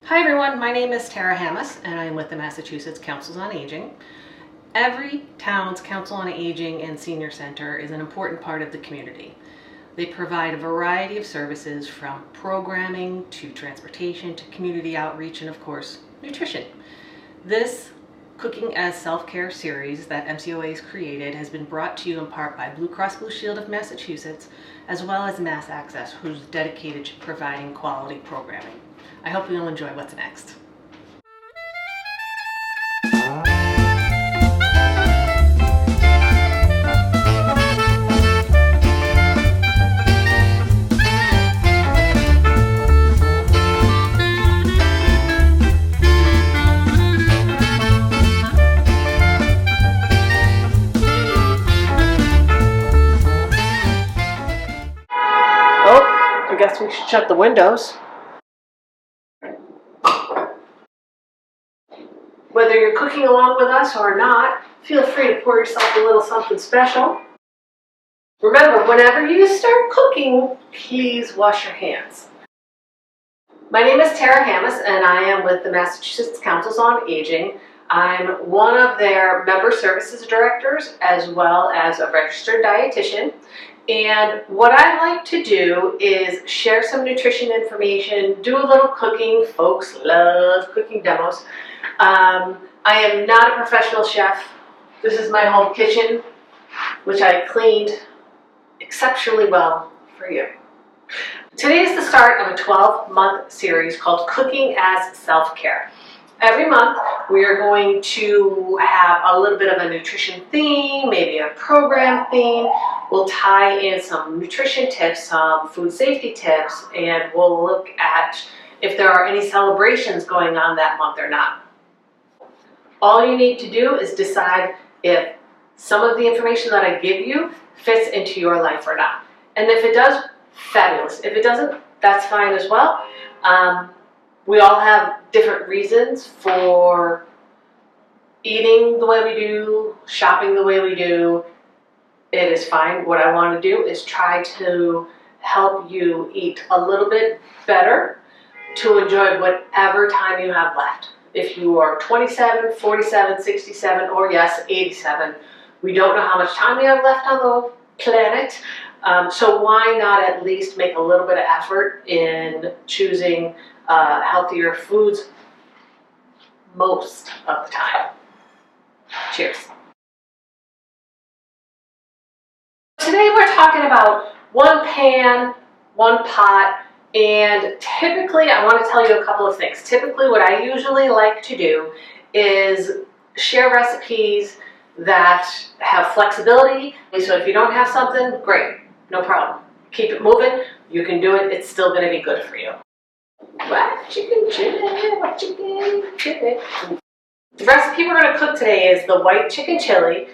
Hi everyone, my name is Tara Hammis and I'm with the Massachusetts Councils on Aging. Every town's Council on Aging and Senior Center is an important part of the community. They provide a variety of services from programming to transportation to community outreach and of course, nutrition. This Cooking as Self-Care series that MCOA has created has been brought to you in part by Blue Cross Blue Shield of Massachusetts as well as Mass Access, who's dedicated to providing quality programming. I hope you'll enjoy what's next. Oh, I guess we should shut the windows. Whether you're cooking along with us or not, feel free to pour yourself a little something special. Remember, whenever you start cooking, please wash your hands. My name is Tara Hammis and I am with the Massachusetts Councils on Aging. I'm one of their member services directors as well as a registered dietitian. And what I like to do is share some nutrition information, do a little cooking. Folks love cooking demos. I am not a professional chef. This is my home kitchen, which I cleaned exceptionally well for you. Today is the start of a 12-month series called Cooking as Self-Care. Every month we are going to have a little bit of a nutrition theme, maybe a program theme. We'll tie in some nutrition tips, some food safety tips, and we'll look at if there are any celebrations going on that month or not. All you need to do is decide if some of the information that I give you fits into your life or not. And if it does, fabulous. If it doesn't, that's fine as well. We all have different reasons for eating the way we do, shopping the way we do. It is fine. What I want to do is try to help you eat a little bit better to enjoy whatever time you have left. If you are 27, 47, 67, or yes, 87, we don't know how much time we have left on the planet. So why not at least make a little bit of effort in choosing healthier foods most of the time. Cheers. Today we're talking about one pan, one pot, and typically I want to tell you a couple of things. Typically what I usually like to do is share recipes that have flexibility. So if you don't have something, great, no problem. Keep it moving. You can do it. It's still going to be good for you. What chicken chili, what chicken chili. The recipe we're going to cook today is the white chicken chili.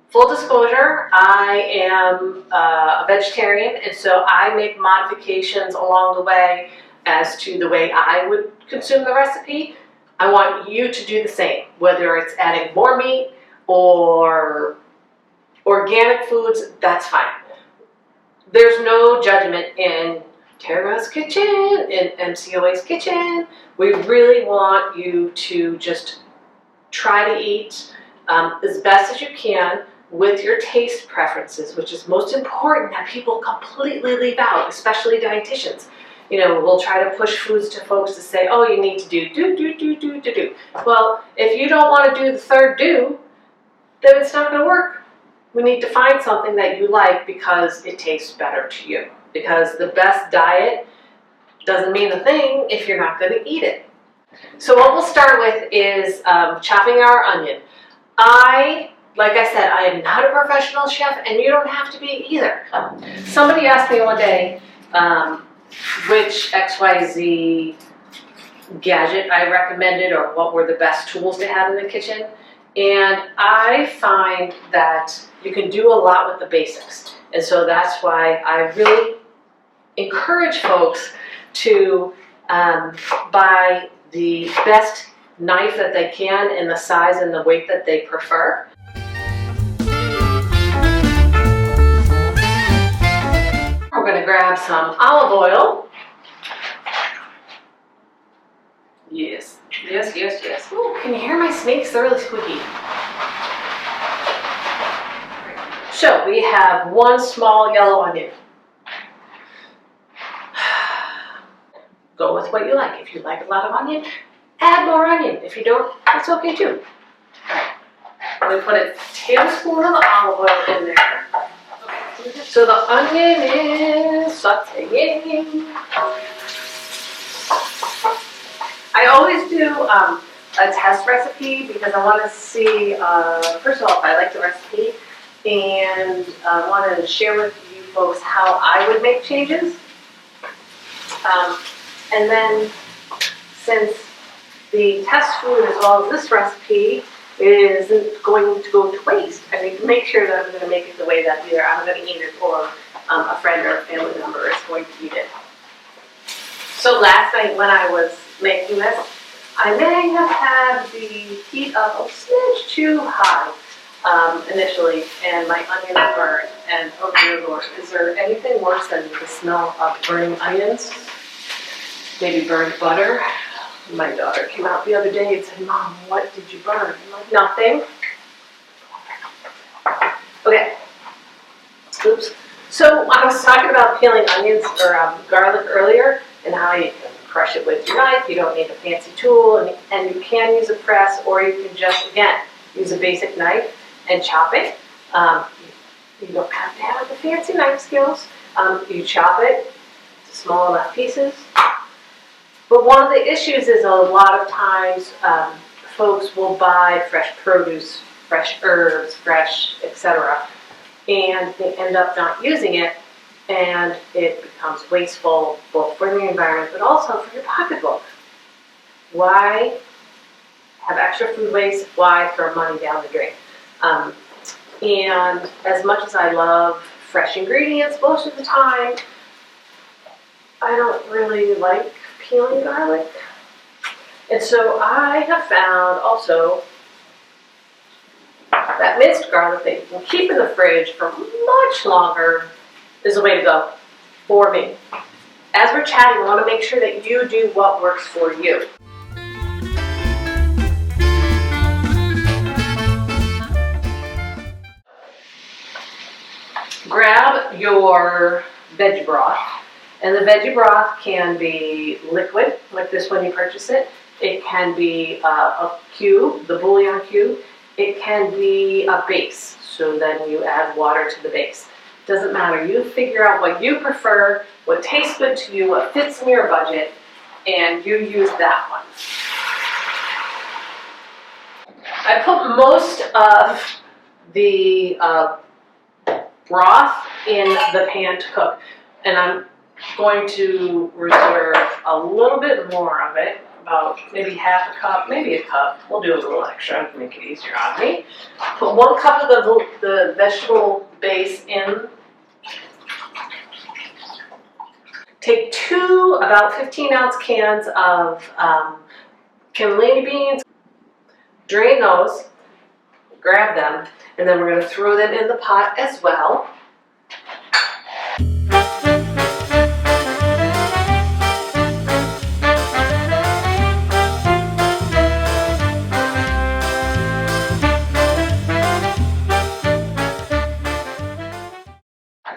Full disclosure, I am a vegetarian, and so I make modifications along the way as to the way I would consume the recipe. I want you to do the same, whether it's adding more meat or organic foods, that's fine. There's no judgment in Tara's kitchen, in MCOA's kitchen. We really want you to just try to eat as best as you can with your taste preferences, which is most important that people completely leave out, especially dietitians. You know, we'll try to push foods to folks to say, oh, you need to do. Well, if you don't want to do the third do, then it's not going to work. We need to find something that you like because it tastes better to you. Because the best diet doesn't mean a thing if you're not going to eat it. So what we'll start with is chopping our onion. Like I said, I am not a professional chef, and you don't have to be either. Somebody asked me one day which XYZ gadget I recommended or what were the best tools to have in the kitchen. And I find that you can do a lot with the basics. And so that's why I really encourage folks to buy the best knife that they can in the size and the weight that they prefer. We're going to grab some olive oil. Yes, yes, yes, yes. Ooh, can you hear my snakes? They're really squeaky. So we have one small yellow onion. Go with what you like. If you like a lot of onion, add more onion. If you don't, that's okay too. I'm going to put a tablespoon of olive oil in there. So the onion is sauteing. I always do a test recipe because I want to see, first of all, if I like the recipe, and I want to share with you folks how I would make changes. And then, since the test food as well as this recipe isn't going to go to waste, I need to make sure that I'm going to make it the way that either I'm going to eat it or a friend or a family member is going to eat it. So last night when I was making this, I may have had the heat up a smidge too high initially, and my onions burned. And oh dear Lord, is there anything worse than the smell of burning onions? Maybe burned butter. My daughter came out the other day and said, "Mom, what did you burn?" I'm like, "Nothing." Okay. Oops. So I was talking about peeling onions or garlic earlier, and how you can crush it with your knife. You don't need a fancy tool, and you can use a press, or you can just, again, use a basic knife and chop it. You don't have to have the fancy knife skills. You chop it to small enough pieces. But one of the issues is a lot of times folks will buy fresh produce, fresh herbs, fresh, etc., and they end up not using it, and it becomes wasteful both for the environment but also for your pocketbook. Why have extra food waste? Why throw money down the drain? And as much as I love fresh ingredients most of the time, I don't really like peeling garlic. And so I have found also that minced garlic that you can keep in the fridge for much longer is the way to go for me. As we're chatting, I want to make sure that you do what works for you. Grab your veggie broth, and the veggie broth can be liquid, like this when you purchase it. It can be a cube, the bouillon cube. It can be a base, so then you add water to the base. Doesn't matter. You figure out what you prefer, what tastes good to you, what fits in your budget, and you use that one. I put most of the broth in the pan to cook, and I'm going to reserve a little bit more of it, about maybe half a cup, maybe a cup. We'll do a little extra to make it easier on me. Put 1 cup of the vegetable base in. Take 2 about 15-ounce cans of cannellini beans. Drain those, grab them, and then we're going to throw them in the pot as well.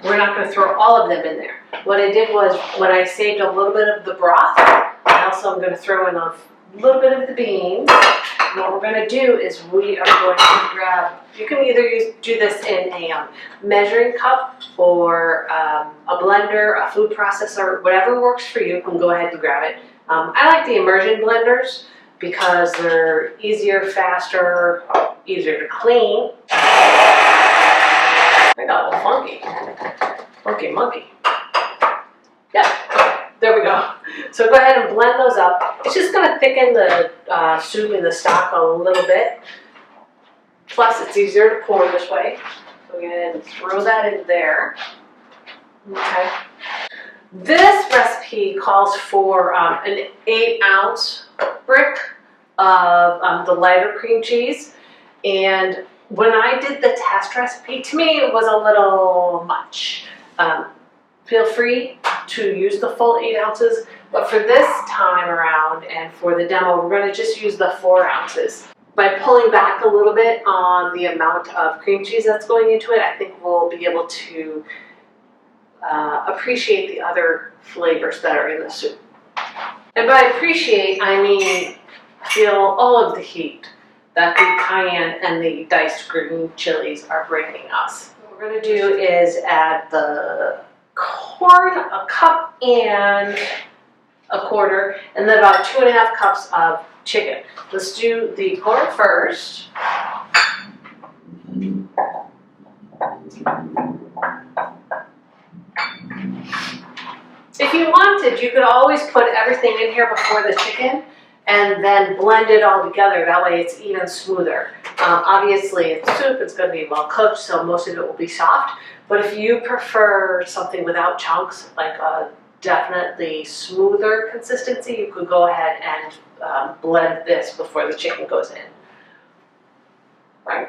We're not going to throw all of them in there. What I did was, when I saved a little bit of the broth, I also am going to throw in a little bit of the beans. And what we're going to do is we are going to grab, you can either do this in a measuring cup or a blender, a food processor, whatever works for you, you can go ahead and grab it. I like the immersion blenders because they're easier, faster, easier to clean. I got a little funky. Funky monkey. Yeah, there we go. So go ahead and blend those up. It's just going to thicken the soup and the stock a little bit. Plus, it's easier to pour this way. So go ahead and throw that in there. Okay. This recipe calls for an 8-ounce brick of the lighter cream cheese. And when I did the test recipe, to me it was a little much. Feel free to use the full 8 ounces, But for this time around and for the demo, we're going to just use the 4 ounces. By pulling back a little bit on the amount of cream cheese that's going into it, I think we'll be able to appreciate the other flavors that are in the soup. And by appreciate, I mean feel all of the heat that the cayenne and the diced green chilies are bringing us. What we're going to do is add the corn, a cup and a quarter, and then about 2.5 cups of chicken. Let's do the corn first. If you wanted, you could always put everything in here before the chicken and then blend it all together. That way it's even smoother. Obviously it's soup, it's going to be well cooked, so most of it will be soft. But if you prefer something without chunks, like a definitely smoother consistency, you could go ahead and blend this before the chicken goes in. Right.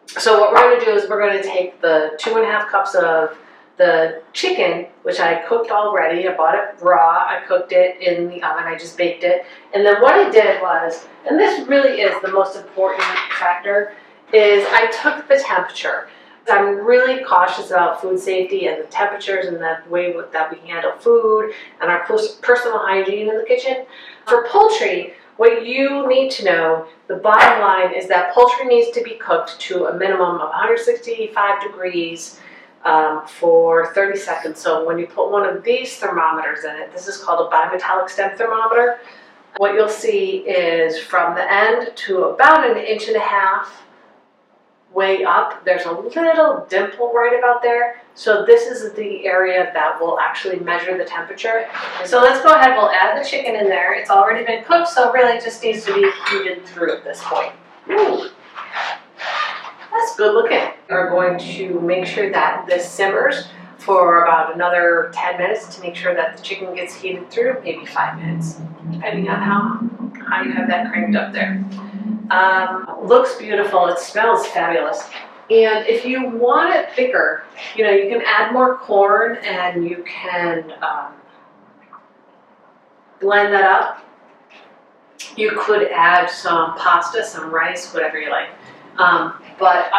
So what we're going to do is we're going to take the 2.5 cups of the chicken, which I cooked already. I bought it raw. I cooked it in the oven. I just baked it. And then what I did was, and this really is the most important factor, is I took the temperature. I'm really cautious about food safety and the temperatures and the way that we handle food and our personal hygiene in the kitchen. For poultry, what you need to know, the bottom line is that poultry needs to be cooked to a minimum of 165 degrees for 30 seconds. So when you put one of these thermometers in it, this is called a bimetallic stem thermometer, what you'll see is from the end to about 1.5 inches way up, there's a little dimple right about there. So this is the area that will actually measure the temperature. So let's go ahead, we'll add the chicken in there. It's already been cooked, so really it just needs to be heated through at this point. Ooh. That's good looking. We're going to make sure that this simmers for about another 10 minutes to make sure that the chicken gets heated through, maybe 5 minutes, depending on how you have that cranked up there. Looks beautiful, it smells fabulous. And if you want it thicker, you can add more corn and you can blend that up. You could add some pasta, some rice, whatever you like. But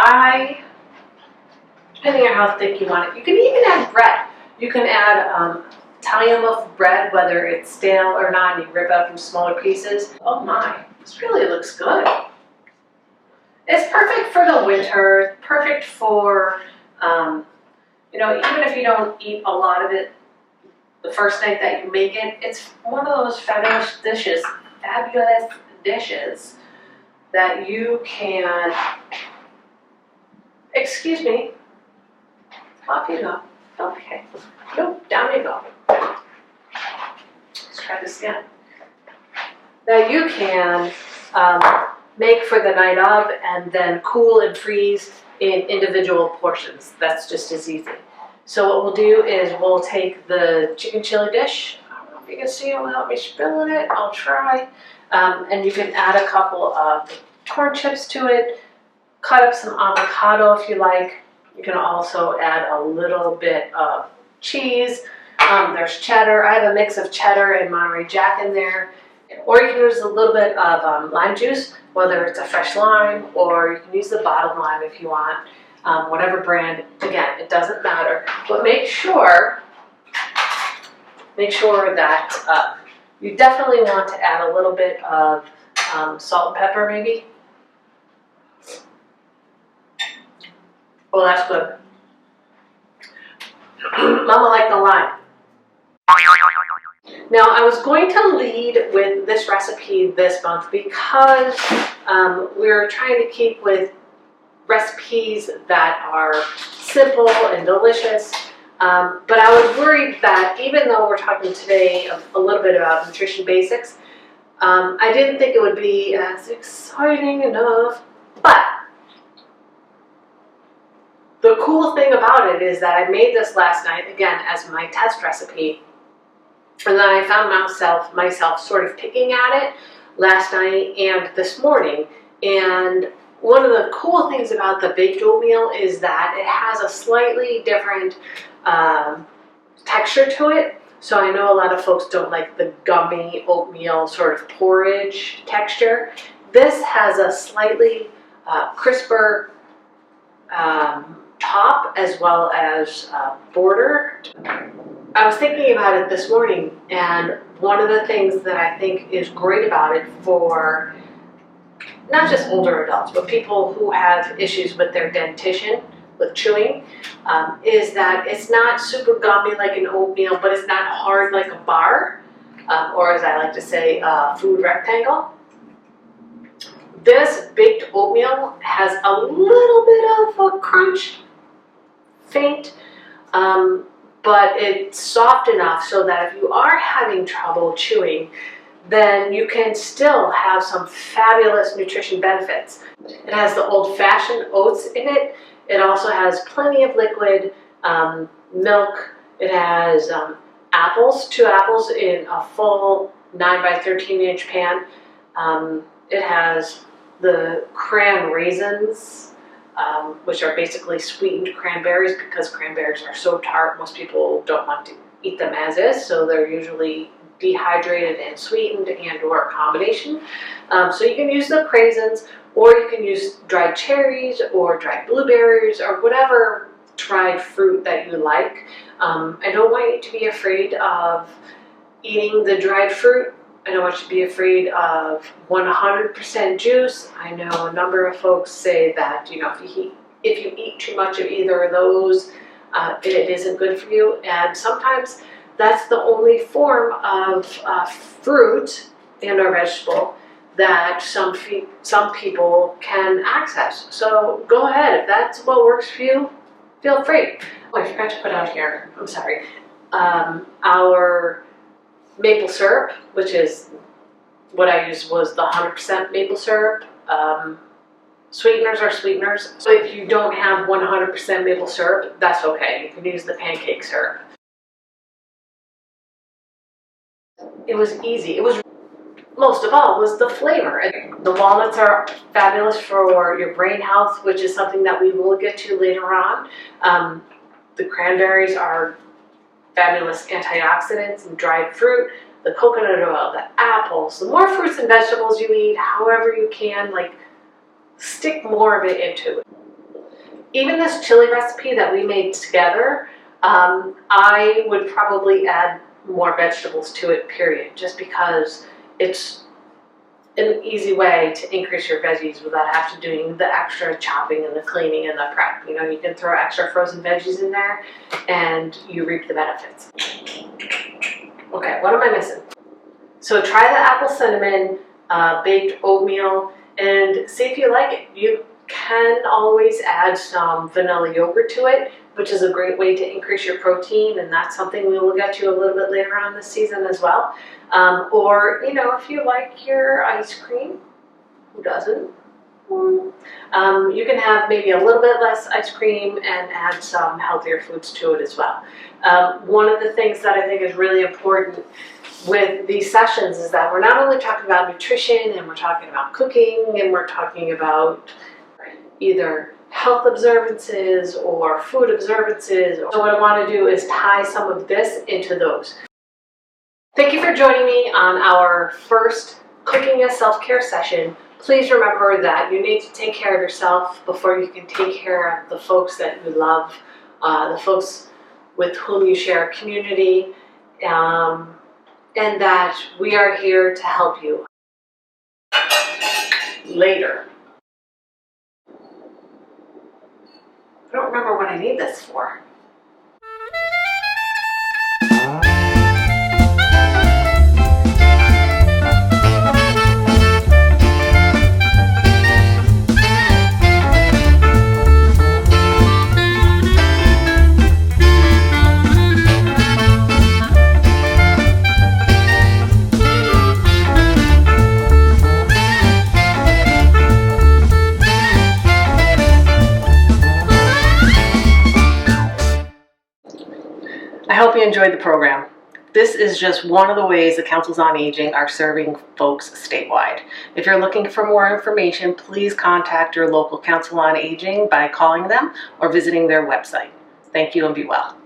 depending on how thick you want it, you can even add bread. You can add Italian loaf bread, whether it's stale or not, and you rip it up in smaller pieces. Oh my, this really looks good. It's perfect for the winter, perfect for, even if you don't eat a lot of it the first night that you make it, it's one of those fabulous dishes that you can, excuse me, off you go. Okay, nope, down you go. Let's try this again. That you can make for the night of and then cool and freeze in individual portions. That's just as easy. So what we'll do is we'll take the chicken chili dish. I don't know if you can see it without me spilling it. I'll try. And you can add a couple of corn chips to it. Cut up some avocado if you like. You can also add a little bit of cheese. There's cheddar. I have a mix of cheddar and Monterey Jack in there. Or you can use a little bit of lime juice, whether it's a fresh lime, or you can use the bottled lime if you want, whatever brand. Again, it doesn't matter. But make sure that you definitely want to add a little bit of salt and pepper, maybe. Oh, that's good. Mama liked the lime. Now, I was going to lead with this recipe this month because we're trying to keep with recipes that are simple and delicious. But I was worried that even though we're talking today a little bit about nutrition basics, I didn't think it would be as exciting enough. But the cool thing about it is that I made this last night, again, as my test recipe. And then I found myself sort of picking at it last night and this morning. And one of the cool things about the baked oatmeal is that it has a slightly different texture to it. So I know a lot of folks don't like the gummy oatmeal sort of porridge texture. This has a slightly crisper top as well as border. I was thinking about it this morning, and one of the things that I think is great about it for not just older adults, but people who have issues with their dentition, with chewing, is that it's not super gummy like an oatmeal, but it's not hard like a bar, or as I like to say, a food rectangle. This baked oatmeal has a little bit of a crunch, faint, but it's soft enough so that if you are having trouble chewing, then you can still have some fabulous nutrition benefits. It has the old-fashioned oats in it. It also has plenty of liquid milk. It has apples, 2 apples in a full 9 by 13 inch pan. It has the cran raisins, which are basically sweetened cranberries, because cranberries are so tart, most people don't want to eat them as is, so they're usually dehydrated and sweetened and or a combination. So you can use the raisins, or you can use dried cherries or dried blueberries or whatever dried fruit that you like. I don't want you to be afraid of eating the dried fruit. I don't want you to be afraid of 100% juice. I know a number of folks say that, you know, if you eat too much of either of those, it isn't good for you. And sometimes that's the only form of fruit and or vegetable that some people can access. So go ahead, if that's what works for you, feel free. Oh, I forgot to put out here, I'm sorry, our maple syrup, which is what I used was the 100% maple syrup. Sweeteners are sweeteners, so if you don't have 100% maple syrup, that's okay. You can use the pancake syrup. It was easy. It was, most of all, was the flavor. The walnuts are fabulous for your brain health, which is something that we will get to later on. The cranberries are fabulous antioxidants and dried fruit. The coconut oil, the apples, the more fruits and vegetables you eat, however you can, like, stick more of it into it. Even this chili recipe that we made together, I would probably add more vegetables to it, period, just because it's an easy way to increase your veggies without having to doing the extra chopping and the cleaning and the prep. You know, you can throw extra frozen veggies in there and you reap the benefits. Okay, what am I missing? So try the apple cinnamon baked oatmeal and see if you like it. You can always add some vanilla yogurt to it, which is a great way to increase your protein, and that's something we will get to a little bit later on this season as well. Or, you know, if you like your ice cream, who doesn't? You can have maybe a little bit less ice cream and add some healthier foods to it as well. One of the things that I think is really important with these sessions is that we're not only talking about nutrition, and we're talking about cooking, and we're talking about either health observances or food observances. So what I want to do is tie some of this into those. Thank you for joining me on our first Cooking as Self-Care session. Please remember that you need to take care of yourself before you can take care of the folks that you love, the folks with whom you share a community, and that we are here to help you. Later. I don't remember what I need this for. I hope you enjoyed the program. This is just one of the ways the Councils on Aging are serving folks statewide. If you're looking for more information, please contact your local Council on Aging by calling them or visiting their website. Thank you and be well.